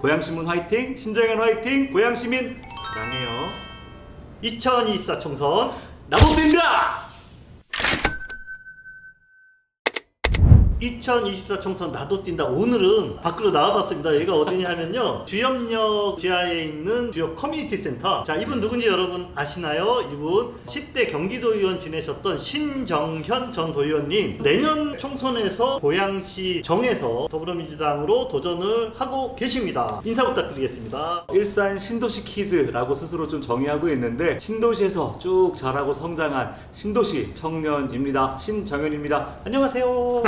고양시민 화이팅! 신정현 화이팅! 고양시민 사랑해요. 2024 총선 나못된다! 2024 총선 나도 뛴다. 오늘은 밖으로 나와봤습니다. 여기가 어디냐 하면요, 주염역 지하에 있는 주역 커뮤니티 센터. 자, 이분 누군지 여러분 아시나요? 이분 10대 경기도의원 지내셨던 신정현 전 도의원님, 내년 총선에서 고양시 정에서 더불어민주당으로 도전을 하고 계십니다. 인사 부탁드리겠습니다. 일산 신도시 키즈라고 스스로 좀 정의하고 있는데, 신도시에서 쭉 자라고 성장한 신도시 청년입니다. 신정현입니다. 안녕하세요.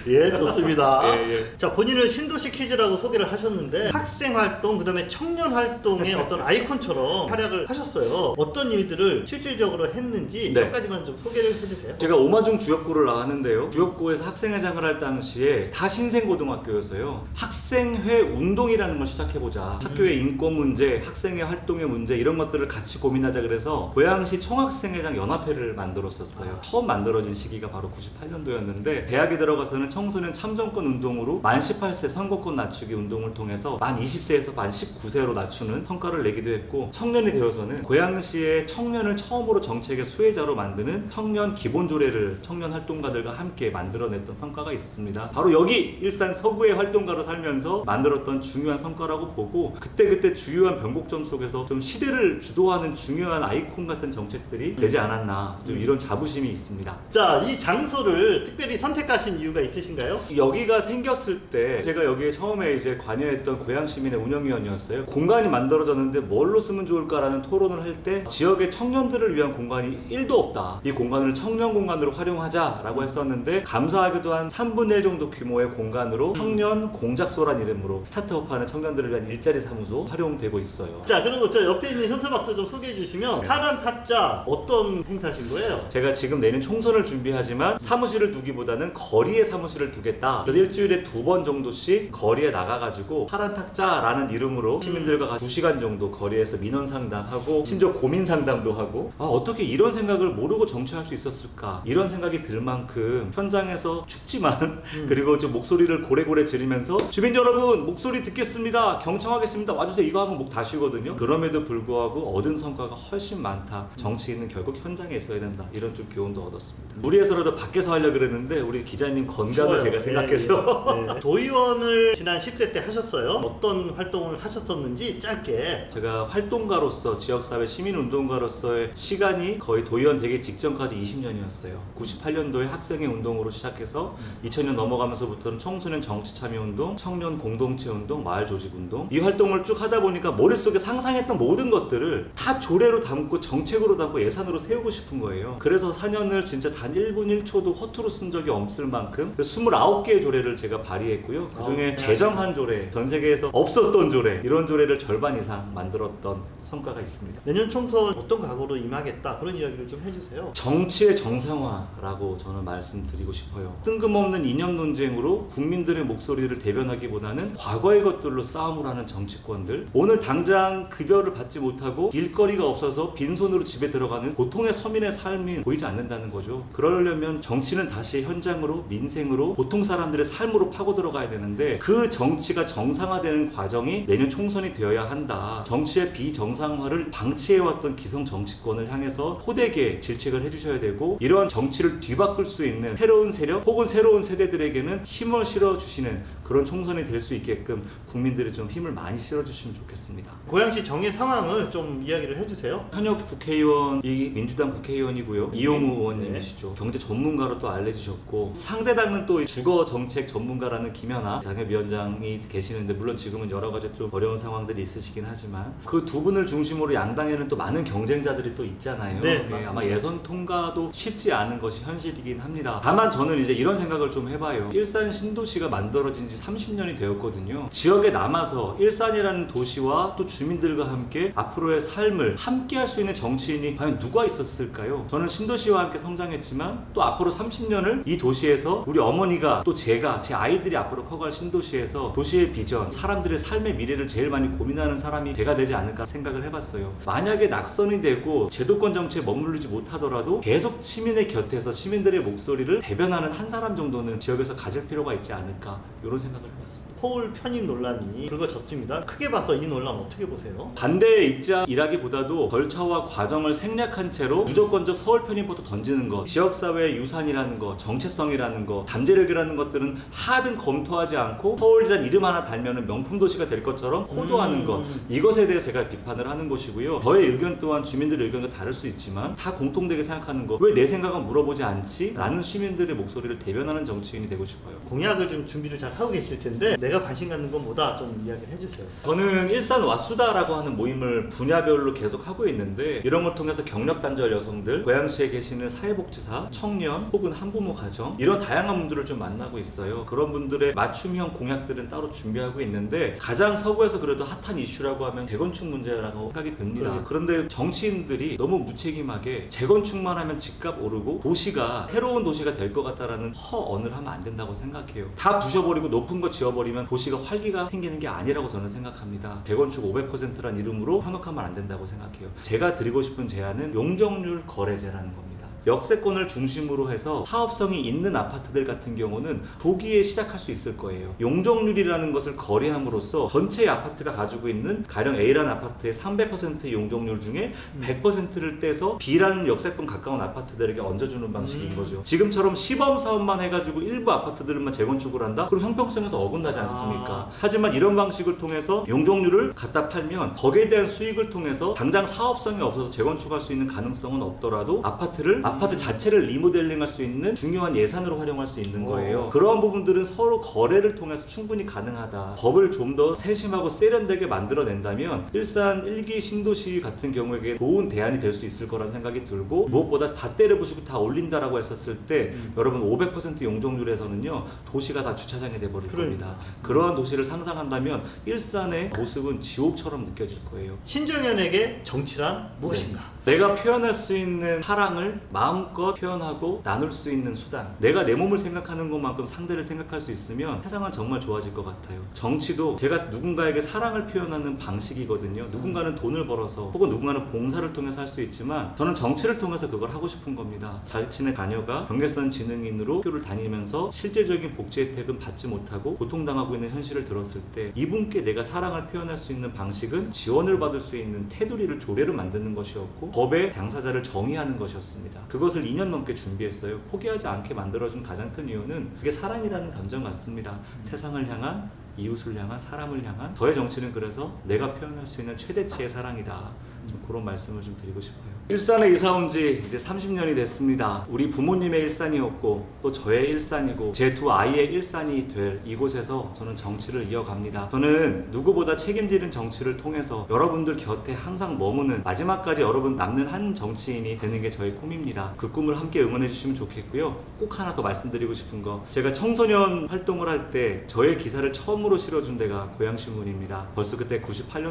예, 좋습니다. 예. 자, 본인을 신도시 키즈라고 소개를 하셨는데, 학생 활동, 그 다음에 청년 활동의 어떤 아이콘처럼 활약을 하셨어요. 어떤 일들을 실질적으로 했는지 네. 몇 가지만 좀 소개를 해주세요. 제가 오마중 주역고를 나왔는데요. 주역고에서 학생회장을 할 당시에 다 신생고등학교여서요. 학생회 운동이라는 걸 시작해보자. 학교의 인권 문제, 학생회 활동의 문제, 이런 것들을 같이 고민하자 그래서 고양시 총학생회장 연합회를 만들었었어요. 처음 만들어진 시기가 바로 98년도였는데 대학에 들어가서는 청소년 참정권 운동으로 만 18세 선거권 낮추기 운동을 통해서 만 20세에서 만 19세로 낮추는 성과를 내기도 했고, 청년이 되어서는 고양시의 청년을 처음으로 정책의 수혜자로 만드는 청년 기본조례를 청년 활동가들과 함께 만들어냈던 성과가 있습니다. 바로 여기 일산 서구의 활동가로 살면서 만들었던 중요한 성과라고 보고, 그때 주요한 변곡점 속에서 좀 시대를 주도하는 중요한 아이콘 같은 정책들이 되지 않았나, 좀 이런 자부심이 있습니다. 자, 이 장소를 특별히 선택하신 이유가 있으신가요? 여기가 생겼을 때 제가 여기에 처음에 이제 관여했던 고양시민의 운영위원이었어요. 공간이 만들어졌는데 뭘로 쓰면 좋을까라는 토론을 할 때 지역의 청년들을 위한 공간이 1도 없다. 이 공간을 청년 공간으로 활용하자라고 했었는데, 감사하게도 한 3분의 1 정도 규모의 공간으로 청년 공작소란 이름으로 스타트업하는 청년들을 위한 일자리 사무소 활용되고 있어요. 자, 그리고 저 옆에 있는 현수막도 좀 소개해 주시면, 파란 탁자 어떤 행사신 거예요? 제가 지금 내년 총선을 준비하지만 사무실을 두기보다는 거리에 사무실을 두겠다. 그래서 일주일에 2번 정도씩 거리에 나가가지고 파란 탁자라는 이름으로 시민들과 2시간 정도 거리에서 민원 상담하고, 심지어 고민 상담도 하고, 어떻게 이런 생각을 모르고 정치할 수 있었을까, 이런 생각이 들 만큼 현장에서 춥지만 그리고 좀 목소리를 고래고래 지르면서 주민 여러분 목소리 듣겠습니다, 경청하겠습니다, 와주세요, 이거 하면 목 다 쉬거든요. 그럼에도 불구하고 얻은 성과가 훨씬 많다. 정치인은 결국 현장에 있어야 된다. 이런 좀 교훈도 얻었습니다. 무리해서라도 밖에서 하려고 그랬는데 우리 기자님 건강을 좋아요. 제가 생각해서 네. 도의원을 지난 10대 때 하셨어요. 어떤 활동을 하셨었는지 짧게. 제가 활동가로서, 지역사회 시민운동가로서의 시간이 거의 도의원 되기 직전까지 20년이었어요. 98년도에 학생회 운동으로 시작해서 2000년 넘어가면서부터는 청소년 정치참여운동, 청년 공동체운동, 마을조직운동, 이 활동을 쭉 하다 보니까 머릿속에 상상했던 모든 것들을 다 조례로 담고 정책으로 담고 예산으로 세우고 싶은 거예요. 그래서 4년을 진짜 단 1분 1초도 허투루 쓴 적이 없을 만큼 29개의 조례를 제가 발의했고요. 그 중에 제정한 조례, 전 세계에서 없었던 조례, 이런 조례를 절반 이상 만들었던 성과가 있습니다. 내년 총선 어떤 각오로 임하겠다, 그런 이야기를 좀 해주세요. 정치의 정상화라고 저는 말씀드리고 싶어요. 뜬금없는 이념 논쟁으로 국민들의 목소리를 대변하기보다는 과거의 것들로 싸움을 하는 정치권들, 오늘 당장 급여를 받지 못하고 일거리가 없어서 빈손으로 집에 들어가는 보통의 서민의 삶이 보이지 않는다는 거죠. 그러려면 정치는 다시 현장으로, 민생으로, 보통 사람들의 삶으로 파고 들어가야 되는데, 그 정치가 정상화되는 과정이 내년 총선이 되어야 한다. 정치의 비정상화를 방치해왔던 기성 정치권을 향해서 호되게 질책을 해주셔야 되고, 이러한 정치를 뒤바꿀 수 있는 새로운 세력 혹은 새로운 세대들에게는 힘을 실어주시는 그런 총선이 될 수 있게끔 국민들이 좀 힘을 많이 실어주시면 좋겠습니다. 고양시 정의 상황을 좀 이야기를 해주세요. 현역 국회의원이 민주당 국회의원이고요. 이용우 의원님이시죠. 경제 전문가로 또 알려지셨고, 상대당은 또 주거 정책 전문가라는 김연아 장애위원장이 계시는데, 물론 지금은 여러 가지 좀 어려운 상황들이 있으시긴 하지만 그 두 분을 중심으로 양당에는 또 많은 경쟁자들이 또 있잖아요. 네, 아마 예선 통과도 쉽지 않은 것이 현실이긴 합니다. 다만 저는 이제 이런 생각을 좀 해봐요. 일산 신도시가 만들어진 지 30년이 되었거든요. 지역에 남아서 일산이라는 도시와 또 주민들과 함께 앞으로의 삶을 함께 할 수 있는 정치인이 과연 누가 있었을까요? 저는 신도시와 함께 성장했지만 또 앞으로 30년을 이 도시에서 우리 어머니가, 또 제가, 제 아이들이 앞으로 커갈 신도시에서 도시의 비전, 사람들의 삶의 미래를 제일 많이 고민하는 사람이 제가 되지 않을까 생각을 해봤어요. 만약에 낙선이 되고 제도권 정치에 머무르지 못하더라도 계속 시민의 곁에서 시민들의 목소리를 대변하는 한 사람 정도는 지역에서 가질 필요가 있지 않을까, 이런 생각을 해봤습니다. 서울 편입 논란이 불거졌습니다. 크게 봐서 이 논란 어떻게 보세요? 반대의 입장이라기보다도 절차와 과정을 생략한 채로 무조건적 서울 편입부터 던지는 것, 지역사회의 유산이라는 것, 정체성이라는 것, 잠재력이라는 것들은 하등 검토하지 않고 서울이란 이름 하나 달면은 명품 도시가 될 것처럼 호도하는 것, 이것에 대해 제가 비판을 하는 것이고요. 저의 의견 또한 주민들의 의견과 다를 수 있지만 다 공통되게 생각하는 것, 왜 내 생각은 물어보지 않지? 라는 시민들의 목소리를 대변하는 정치인이 되고 싶어요. 공약을 좀 준비를 잘 하고 계실 텐데 내가 관심 갖는 건 뭐다 좀 이야기를 해주세요. 저는 일산 왓수다라고 하는 모임을 분야별로 계속 하고 있는데 이런 걸 통해서 경력 단절 여성들, 고양시에 계시는 사회복지사, 청년 혹은 한부모 가정 이런 다양한 분들을 좀 만나고 있어요. 그런 분들의 맞춤형 공약들은 따로 준비하고 있는데 가장 서구에서 그래도 핫한 이슈라고 하면 재건축 문제라고 생각이 듭니다. 그런데 정치인들이 너무 무책임하게 재건축만 하면 집값 오르고 도시가 새로운 도시가 될 것 같다라는 허언을 하면 안 된다고 생각해요. 다 부셔버리고 높은 거 지어버리면 도시가 활기가 생기는 게 아니라고 저는 생각합니다. 재건축 500%란 이름으로 현혹하면 안 된다고 생각해요. 제가 드리고 싶은 제안은 용적률 거래제라는 겁니다. 역세권을 중심으로 해서 사업성이 있는 아파트들 같은 경우는 조기에 시작할 수 있을 거예요. 용적률이라는 것을 거래함으로써 전체 아파트가 가지고 있는 가령 A라는 아파트의 300%의 용적률 중에 100%를 떼서 B라는 역세권 가까운 아파트들에게 얹어주는 방식인 거죠. 지금처럼 시범 사업만 해가지고 일부 아파트들만 재건축을 한다? 그럼 형평성에서 어긋나지 않습니까? 하지만 이런 방식을 통해서 용적률을 갖다 팔면 거기에 대한 수익을 통해서 당장 사업성이 없어서 재건축할 수 있는 가능성은 없더라도 아파트 자체를 리모델링할 수 있는 중요한 예산으로 활용할 수 있는 거예요. 그러한 부분들은 서로 거래를 통해서 충분히 가능하다. 법을 좀 더 세심하고 세련되게 만들어낸다면 일산 1기 신도시 같은 경우에게 좋은 대안이 될 수 있을 거라는 생각이 들고 무엇보다 다 때려부시고 다 올린다라고 했었을 때 여러분 500% 용적률에서는요 도시가 다 주차장이 돼버릴 겁니다. 그러한 도시를 상상한다면 일산의 모습은 지옥처럼 느껴질 거예요. 신정현에게 정치란 무엇인가? 내가 표현할 수 있는 사랑을 마음껏 표현하고 나눌 수 있는 수단. 내가 내 몸을 생각하는 것만큼 상대를 생각할 수 있으면 세상은 정말 좋아질 것 같아요. 정치도 제가 누군가에게 사랑을 표현하는 방식이거든요. 누군가는 돈을 벌어서 혹은 누군가는 봉사를 통해서 할 수 있지만 저는 정치를 통해서 그걸 하고 싶은 겁니다. 자신의 자녀가 경계선 지능인으로 학교를 다니면서 실제적인 복지 혜택은 받지 못하고 고통당하고 있는 현실을 들었을 때 이분께 내가 사랑을 표현할 수 있는 방식은 지원을 받을 수 있는 테두리를 조례를 만드는 것이었고 법의 당사자를 정의하는 것이었습니다. 그것을 2년 넘게 준비했어요. 포기하지 않게 만들어준 가장 큰 이유는 그게 사랑이라는 감정 같습니다. 세상을 향한, 이웃을 향한, 사람을 향한 저의 정치는 그래서 내가 표현할 수 있는 최대치의 사랑이다. 좀 그런 말씀을 좀 드리고 싶어요. 일산에 이사 온 지 이제 30년이 됐습니다. 우리 부모님의 일산이었고 또 저의 일산이고 제 두 아이의 일산이 될 이곳에서 저는 정치를 이어갑니다. 저는 누구보다 책임지는 정치를 통해서 여러분들 곁에 항상 머무는 마지막까지 여러분 남는 한 정치인이 되는 게 저의 꿈입니다. 그 꿈을 함께 응원해 주시면 좋겠고요. 꼭 하나 더 말씀드리고 싶은 거, 제가 청소년 활동을 할 때 저의 기사를 처음으로 실어준 데가 고양신문입니다. 벌써 그때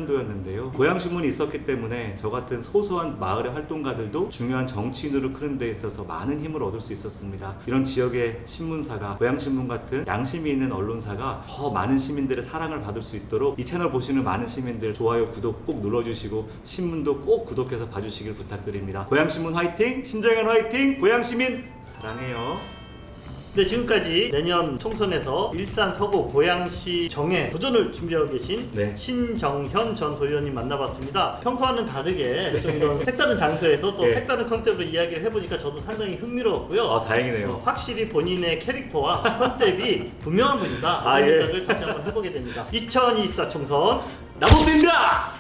98년도였는데요. 고양신문이 있었기 때문에 저 같은 소소한 마을의 활동가들도 중요한 정치인으로 크는 데 있어서 많은 힘을 얻을 수 있었습니다. 이런 지역의 신문사가, 고양신문 같은 양심이 있는 언론사가 더 많은 시민들의 사랑을 받을 수 있도록 이 채널 보시는 많은 시민들 좋아요, 구독 꼭 눌러주시고 신문도 꼭 구독해서 봐주시길 부탁드립니다. 고양신문 화이팅! 신정현 화이팅! 고양시민 사랑해요. 네, 지금까지 내년 총선에서 일산 서구 고양시 정에 도전을 준비하고 계신 신정현 전 도의원님 만나봤습니다. 평소와는 다르게 좀 이런 색다른 장소에서 또 색다른 컨셉으로 이야기를 해보니까 저도 상당히 흥미로웠고요. 다행이네요. 확실히 본인의 캐릭터와 컨셉이 분명한 분이다. 이런 생각을 다시 한번 해보게 됩니다. 2024 총선 나봅니다!